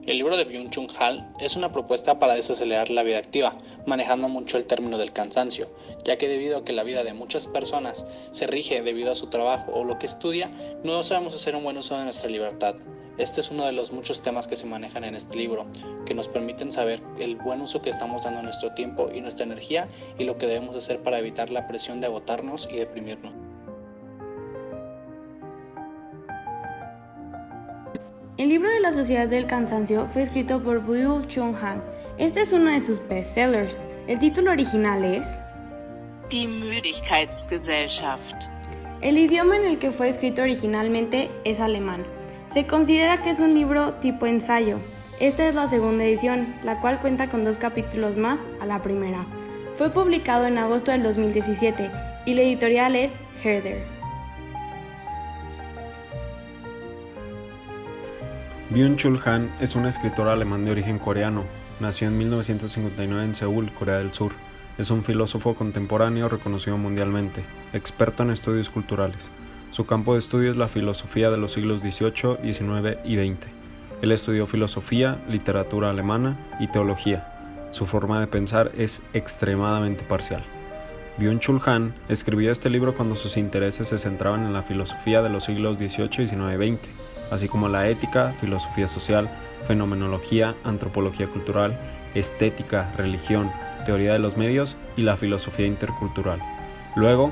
El libro de Byung-Chul Han es una propuesta para desacelerar la vida activa, manejando mucho el término del cansancio, ya que debido a que la vida de muchas personas se rige debido a su trabajo o lo que estudia, no sabemos hacer un buen uso de nuestra libertad. Este es uno de los muchos temas que se manejan en este libro, que nos permiten saber el buen uso que estamos dando a nuestro tiempo y nuestra energía y lo que debemos hacer para evitar la presión de agotarnos y deprimirnos. El libro de la Sociedad del Cansancio fue escrito por Byung-Chul Han. Este es uno de sus bestsellers. El título original es Die Müdigkeitsgesellschaft. El idioma en el que fue escrito originalmente es alemán. Se considera que es un libro tipo ensayo. Esta es la segunda edición, la cual cuenta con 2 capítulos más a la primera. Fue publicado en agosto del 2017 y la editorial es Herder. Byung-Chul Han es un escritor alemán de origen coreano. Nació en 1959 en Seúl, Corea del Sur. Es un filósofo contemporáneo reconocido mundialmente, experto en estudios culturales. Su campo de estudio es la filosofía de los siglos XVIII, XIX y XX. Él estudió filosofía, literatura alemana y teología. Su forma de pensar es extremadamente parcial. Byung-Chul Han escribió este libro cuando sus intereses se centraban en la filosofía de los siglos XVIII, XIX y XX, así como la ética, filosofía social, fenomenología, antropología cultural, estética, religión, teoría de los medios y la filosofía intercultural. Luego,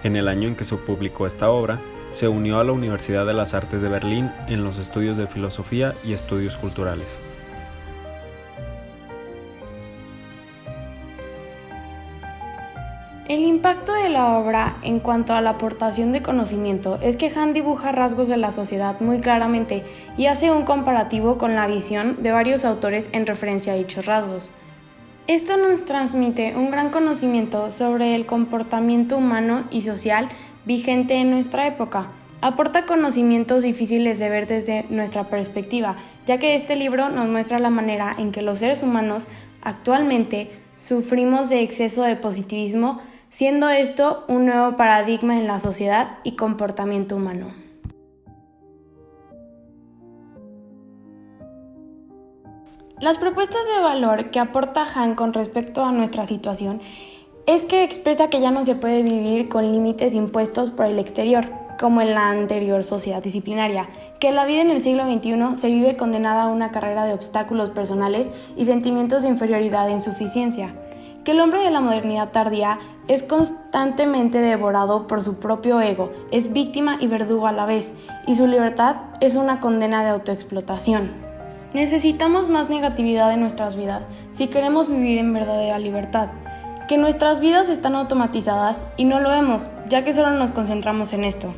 en el año en que se publicó esta obra, se unió a la Universidad de las Artes de Berlín en los estudios de filosofía y estudios culturales. El impacto de la obra en cuanto a la aportación de conocimiento es que Han dibuja rasgos de la sociedad muy claramente y hace un comparativo con la visión de varios autores en referencia a dichos rasgos. Esto nos transmite un gran conocimiento sobre el comportamiento humano y social vigente en nuestra época. Aporta conocimientos difíciles de ver desde nuestra perspectiva, ya que este libro nos muestra la manera en que los seres humanos actualmente sufrimos de exceso de positivismo, siendo esto un nuevo paradigma en la sociedad y comportamiento humano. Las propuestas de valor que aporta Han con respecto a nuestra situación es que expresa que ya no se puede vivir con límites impuestos por el exterior, como en la anterior sociedad disciplinaria, que la vida en el siglo XXI se vive condenada a una carrera de obstáculos personales y sentimientos de inferioridad e insuficiencia, que el hombre de la modernidad tardía es constantemente devorado por su propio ego, es víctima y verdugo a la vez, y su libertad es una condena de autoexplotación. Necesitamos más negatividad en nuestras vidas si queremos vivir en verdadera libertad. Que nuestras vidas están automatizadas y no lo vemos, ya que solo nos concentramos en esto.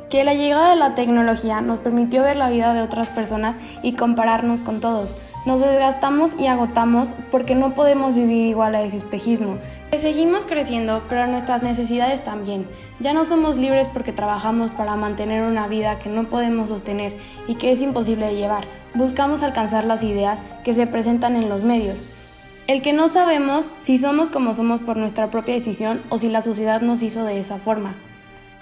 Que la llegada de la tecnología nos permitió ver la vida de otras personas y compararnos con todos. Nos desgastamos y agotamos porque no podemos vivir igual a ese espejismo. Que seguimos creciendo, pero nuestras necesidades también. Ya no somos libres porque trabajamos para mantener una vida que no podemos sostener y que es imposible de llevar. Buscamos alcanzar las ideas que se presentan en los medios. El que no sabemos si somos como somos por nuestra propia decisión o si la sociedad nos hizo de esa forma.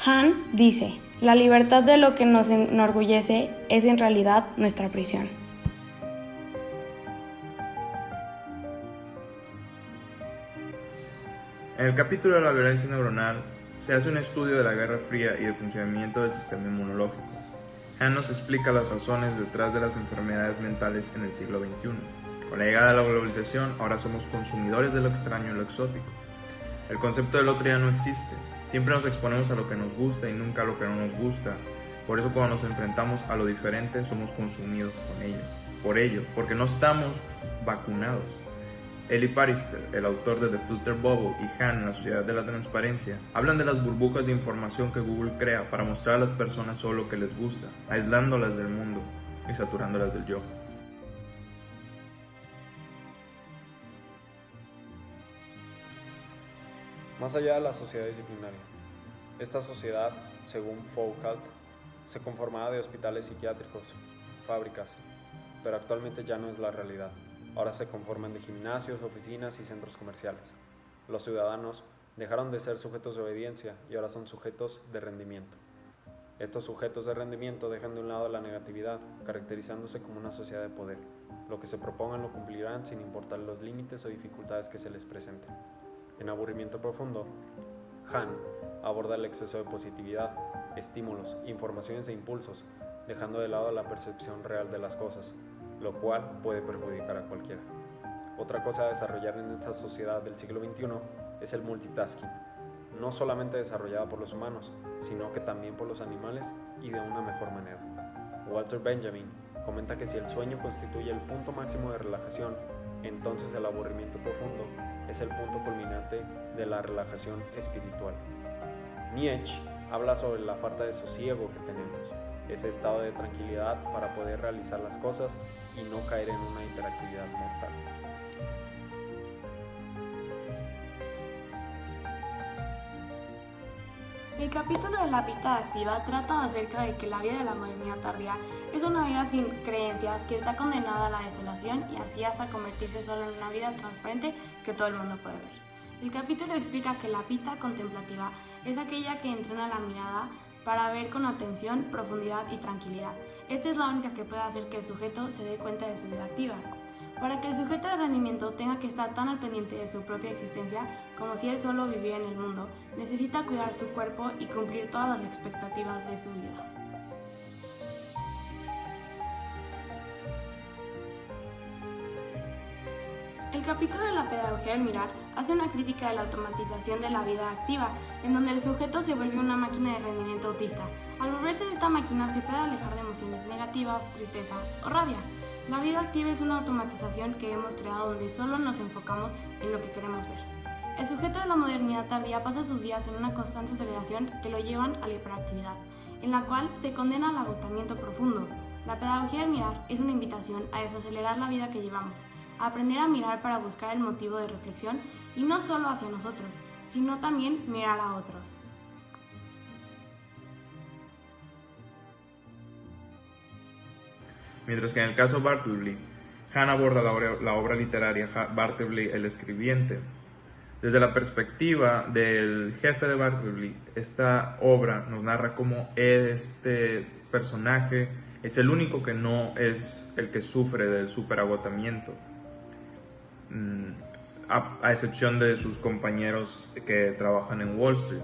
Han dice, la libertad de lo que nos enorgullece es en realidad nuestra prisión. En el capítulo de la violencia neuronal se hace un estudio de la Guerra Fría y del funcionamiento del sistema inmunológico. Han nos explica las razones detrás de las enfermedades mentales en el siglo XXI. Con la llegada de la globalización, ahora somos consumidores de lo extraño y lo exótico. El concepto del otro ya no existe. Siempre nos exponemos a lo que nos gusta y nunca a lo que no nos gusta. Por eso cuando nos enfrentamos a lo diferente, somos consumidos con ello. Por ello, porque no estamos vacunados. Eli Parister, el autor de The Filter Bubble, y Han en la Sociedad de la Transparencia, hablan de las burbujas de información que Google crea para mostrar a las personas solo lo que les gusta, aislándolas del mundo y saturándolas del yo. Más allá de la sociedad disciplinaria. Esta sociedad, según Foucault, se conformaba de hospitales psiquiátricos, fábricas, pero actualmente ya no es la realidad. Ahora se conforman de gimnasios, oficinas y centros comerciales. Los ciudadanos dejaron de ser sujetos de obediencia y ahora son sujetos de rendimiento. Estos sujetos de rendimiento dejan de un lado la negatividad, caracterizándose como una sociedad de poder. Lo que se propongan lo cumplirán sin importar los límites o dificultades que se les presenten. En Aburrimiento Profundo, Han aborda el exceso de positividad, estímulos, informaciones e impulsos, dejando de lado la percepción real de las cosas, lo cual puede perjudicar a cualquiera. Otra cosa a desarrollar en esta sociedad del siglo XXI es el multitasking, no solamente desarrollada por los humanos, sino que también por los animales y de una mejor manera. Walter Benjamin comenta que si el sueño constituye el punto máximo de relajación, entonces el aburrimiento profundo es el punto culminante de la relajación espiritual. Nietzsche habla sobre la falta de sosiego que tenemos, ese estado de tranquilidad para poder realizar las cosas y no caer en una hiperactividad mortal. El capítulo de la vida activa trata acerca de que la vida de la modernidad tardía es una vida sin creencias que está condenada a la desolación y así hasta convertirse solo en una vida transparente que todo el mundo puede ver. El capítulo explica que la pita contemplativa es aquella que entrena la mirada para ver con atención, profundidad y tranquilidad. Esta es la única que puede hacer que el sujeto se dé cuenta de su vida activa. Para que el sujeto de rendimiento tenga que estar tan al pendiente de su propia existencia como si él solo viviera en el mundo, necesita cuidar su cuerpo y cumplir todas las expectativas de su vida. El capítulo de la pedagogía del mirar hace una crítica de la automatización de la vida activa, en donde el sujeto se vuelve una máquina de rendimiento autista. Al volverse de esta máquina se puede alejar de emociones negativas, tristeza o rabia. La vida activa es una automatización que hemos creado donde solo nos enfocamos en lo que queremos ver. El sujeto de la modernidad tardía pasa sus días en una constante aceleración que lo llevan a la hiperactividad, en la cual se condena al agotamiento profundo. La pedagogía del mirar es una invitación a desacelerar la vida que llevamos, a aprender a mirar para buscar el motivo de reflexión y no solo hacia nosotros, sino también mirar a otros. Mientras que en el caso Bartleby, Han aborda la obra literaria Bartleby el escribiente. Desde la perspectiva del jefe de Bartleby, esta obra nos narra cómo este personaje es el único que no es el que sufre del superagotamiento, a excepción de sus compañeros que trabajan en Wall Street.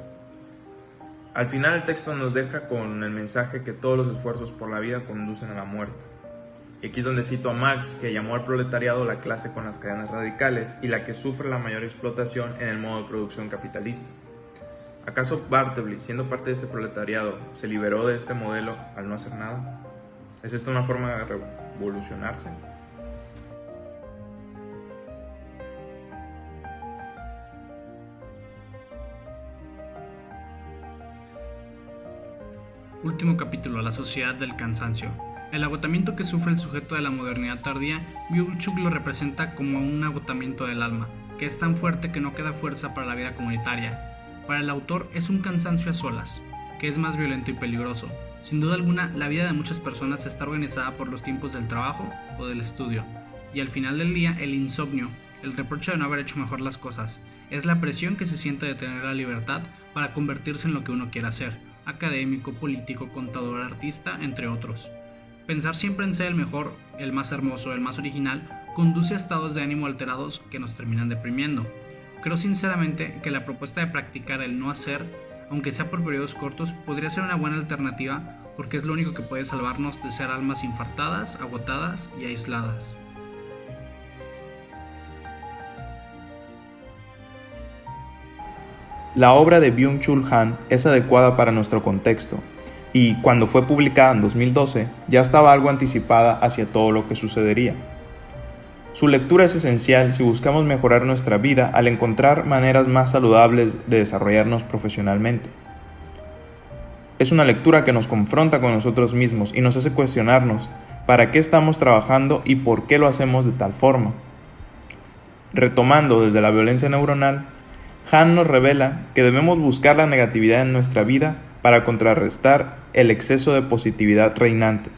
Al final el texto nos deja con el mensaje que todos los esfuerzos por la vida conducen a la muerte. Y aquí es donde cito a Marx, que llamó al proletariado la clase con las cadenas radicales y la que sufre la mayor explotación en el modo de producción capitalista. ¿Acaso Bartleby, siendo parte de ese proletariado, se liberó de este modelo al no hacer nada? ¿Es esta una forma de revolucionarse? Último capítulo, la sociedad del cansancio. El agotamiento que sufre el sujeto de la modernidad tardía, Byung-Chul lo representa como un agotamiento del alma, que es tan fuerte que no queda fuerza para la vida comunitaria. Para el autor es un cansancio a solas, que es más violento y peligroso. Sin duda alguna, la vida de muchas personas está organizada por los tiempos del trabajo o del estudio, y al final del día el insomnio, el reproche de no haber hecho mejor las cosas, es la presión que se siente de tener la libertad para convertirse en lo que uno quiera ser, académico, político, contador, artista, entre otros. Pensar siempre en ser el mejor, el más hermoso, el más original, conduce a estados de ánimo alterados que nos terminan deprimiendo. Creo sinceramente que la propuesta de practicar el no hacer, aunque sea por periodos cortos, podría ser una buena alternativa porque es lo único que puede salvarnos de ser almas infartadas, agotadas y aisladas. La obra de Byung-Chul Han es adecuada para nuestro contexto y cuando fue publicada en 2012 ya estaba algo anticipada hacia todo lo que sucedería. Su lectura es esencial si buscamos mejorar nuestra vida al encontrar maneras más saludables de desarrollarnos profesionalmente. Es una lectura que nos confronta con nosotros mismos y nos hace cuestionarnos para qué estamos trabajando y por qué lo hacemos de tal forma. Retomando desde la violencia neuronal, Han nos revela que debemos buscar la negatividad en nuestra vida para contrarrestar el exceso de positividad reinante,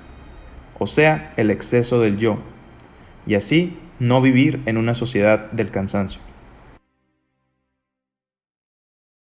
o sea, el exceso del yo, y así no vivir en una sociedad del cansancio.